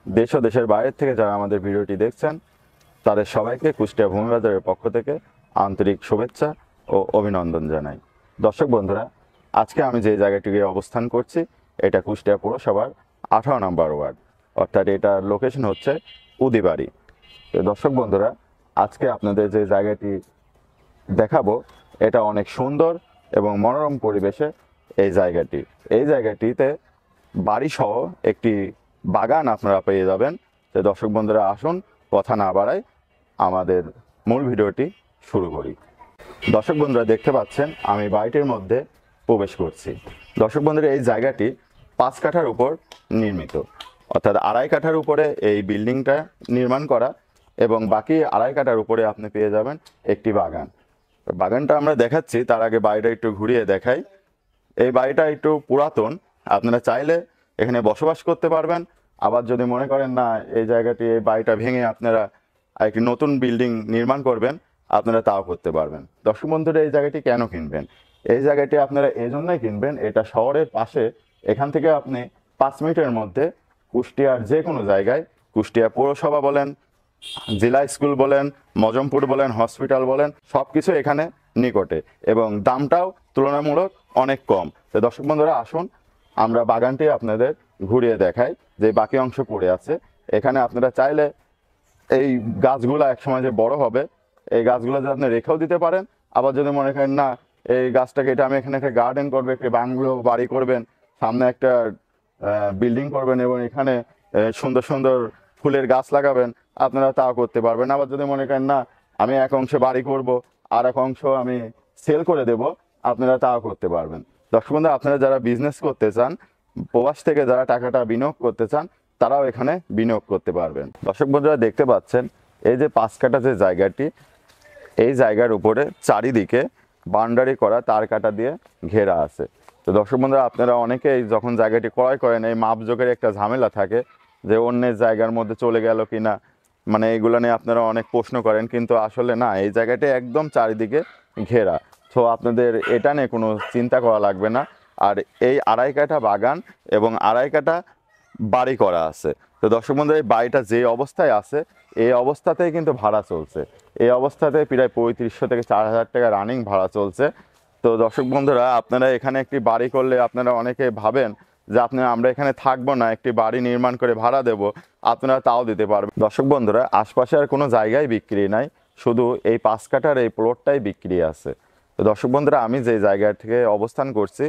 দেশ ও দেশের বাইরে থেকে যারা আমাদের ভিডিওটি দেখছেন তাদের সবাইকে কুষ্টিয়া ভূমিবাজারের পক্ষ থেকে আন্তরিক শুভেচ্ছা ও অভিনন্দন জানাই। দর্শক বন্ধুরা, আজকে আমি যে জায়গাটিতে অবস্থান করছি এটা কুষ্টিয়া পৌরসভার 18 নম্বর ওয়ার্ড, অর্থাৎ এটার লোকেশন হচ্ছে উদিবাড়ি। তো দর্শক বন্ধুরা, আজকে আপনাদের যে জায়গাটি দেখাবো এটা অনেক সুন্দর এবং মনোরম পরিবেশে এই জায়গাটিতে বাড়ি সহ একটি বাগান আপনারা পেয়ে যাবেন। তো দর্শক বন্ধুরা, আসুন কথা না বাড়াই আমাদের মূল ভিডিওটি শুরু করি। দর্শক বন্ধুরা, দেখতে পাচ্ছেন আমি বাড়িটির মধ্যে প্রবেশ করছি। দর্শক বন্ধুরা, এই জায়গাটি 5 কাঠার উপর নির্মিত, অর্থাৎ 2.5 কাঠার উপরে এই বিল্ডিংটা নির্মাণ করা এবং বাকি 2.5 কাঠার উপরে আপনি পেয়ে যাবেন একটি বাগান। বাগানটা আমরা দেখাচ্ছি, তার আগে বাড়িটা একটু ঘুরিয়ে দেখাই। এই বাড়িটা একটু পুরাতন, আপনারা চাইলে এখানে বসবাস করতে পারবেন। আবার যদি মনে করেন না এই জায়গাটি এই বাড়িটা ভেঙে আপনারা একটি নতুন বিল্ডিং নির্মাণ করবেন, আপনারা তাও করতে পারবেন। দর্শক বন্ধুরা, এই জায়গাটি কেন কিনবেন? এই জায়গাটি আপনারা এই জন্যই কিনবেন, এটা শহরের পাশে। এখান থেকে আপনি 5 মিনিটের মধ্যে কুষ্টিয়ার যে কোনো জায়গায়, কুষ্টিয়া পৌরসভা বলেন, জেলা স্কুল বলেন, মজমপুর বলেন, হসপিটাল বলেন, সব কিছু এখানে নিকটে এবং দামটাও তুলনামূলক অনেক কম। তো দর্শক বন্ধুরা, আসুন আমরা বাগানটি আপনাদের ঘুরিয়ে দেখাই যে বাকি অংশ পড়ে আছে। এখানে আপনারা চাইলে এই গাছগুলো একসময় যে বড় হবে, এই গাছগুলো যদি আপনি রেখেও দিতে পারেন। আবার যদি মনে করেন না এই গাছটাকে এটা আমি এখানে একটা গার্ডেন করবে, একটা বাংলো বাড়ি করবেন, সামনে একটা বিল্ডিং করবেন এবং এখানে সুন্দর সুন্দর ফুলের গাছ লাগাবেন, আপনারা তাও করতে পারবেন। আবার যদি মনে করেন না আমি এক অংশে বাড়ি করব আর এক অংশ আমি সেল করে দেব, আপনারা তাও করতে পারবেন। দর্শক বন্ধু, আপনারা যারা বিজনেস করতে চান, প্রবাস থেকে যারা টাকাটা বিনিয়োগ করতে চান, তারাও এখানে বিনিয়োগ করতে পারবেন। দর্শক বন্ধুরা, দেখতে পাচ্ছেন এই যে 5 কাঠা যে জায়গাটি, এই জায়গার উপরে চারিদিকে বাউন্ডারি করা তার কাটা দিয়ে ঘেরা আছে। তো দর্শক বন্ধুরা, আপনারা অনেকেই যখন জায়গাটি ক্রয় করেন এই মাপজোকের একটা ঝামেলা থাকে যে অন্যের জায়গার মধ্যে চলে গেল কিনা, মানে এইগুলো নিয়ে আপনারা অনেক প্রশ্ন করেন, কিন্তু আসলে না, এই জায়গাটি একদম চারিদিকে ঘেরা। তো আপনাদের এটা নিয়ে কোনো চিন্তা করা লাগবে না। আর এই 2.5 কাঠা বাগান এবং 2.5 কাঠা বাড়ি করা আছে। তো দর্শক বন্ধুরা, এই বাড়িটা যে অবস্থায় আছে এই অবস্থাতেই কিন্তু ভাড়া চলছে। এই অবস্থাতে প্রায় 3500 থেকে 4000 টাকা রানিং ভাড়া চলছে। তো দর্শক বন্ধুরা, আপনারা এখানে একটি বাড়ি করলে আপনারা অনেকে ভাবেন যে আমরা এখানে থাকবো না, একটি বাড়ি নির্মাণ করে ভাড়া দেব, আপনারা তাও দিতে পারবেন। দর্শক বন্ধুরা, আশপাশে আর কোনো জায়গায় বিক্রি নাই, শুধু এই 5 কাঠার এই প্লটটাই বিক্রি আছে। তো দর্শক বন্ধুরা, আমি যে জায়গা থেকে অবস্থান করছি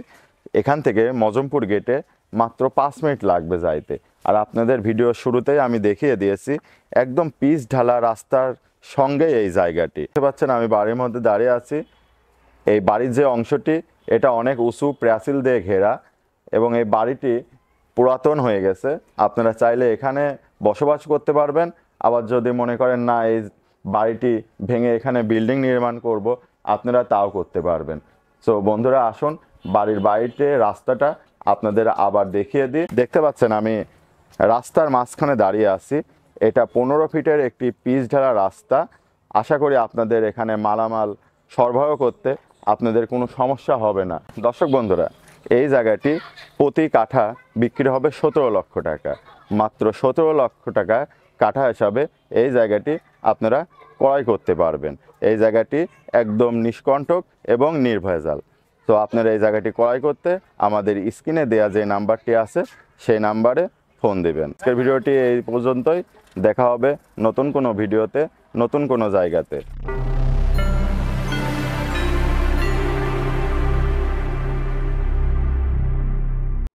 এখান থেকে মজমপুর গেটে মাত্র 5 মিনিট লাগবে যাইতে। আর আপনাদের ভিডিও শুরুতেই আমি দেখিয়ে দিয়েছি একদম পিচ ঢালা রাস্তার সঙ্গে এই জায়গাটি। দেখতে পাচ্ছেন আমি বাড়ির মধ্যে দাঁড়িয়ে আছি। এই বাড়ির যে অংশটি এটা অনেক উঁচু প্রাচীর দিয়ে ঘেরা এবং এই বাড়িটি পুরাতন হয়ে গেছে। আপনারা চাইলে এখানে বসবাস করতে পারবেন। আবার যদি মনে করেন না এই বাড়িটি ভেঙে এখানে বিল্ডিং নির্মাণ করব, আপনারা তাও করতে পারবেন। সো বন্ধুরা, আসুন বাড়ির বাইরে রাস্তাটা আপনাদের আবার দেখিয়ে দিই। দেখতে পাচ্ছেন আমি রাস্তার মাঝখানে দাঁড়িয়ে আছি। এটা 15 ফিটের একটি পিচ ঢালা রাস্তা। আশা করি আপনাদের এখানে মালামাল সরবরাহ করতে আপনাদের কোনো সমস্যা হবে না। দর্শক বন্ধুরা, এই জায়গাটি প্রতি কাঠা বিক্রি হবে 17 লক্ষ টাকা। মাত্র 17 লক্ষ টাকা কাঠা হিসাবে এই জায়গাটি আপনারা ক্রয় করতে পারবেন। এই জায়গাটি একদম নিষ্কণ্টক এবং নির্ভেজাল। তো আপনারা এই জায়গাটি ক্রয় করতে আমাদের স্ক্রিনে দেওয়া যে নাম্বারটি আছে সেই নাম্বারে ফোন দেবেন। আজকের ভিডিওটি এই পর্যন্তই। দেখা হবে নতুন কোনো ভিডিওতে, নতুন কোনো জায়গাতে।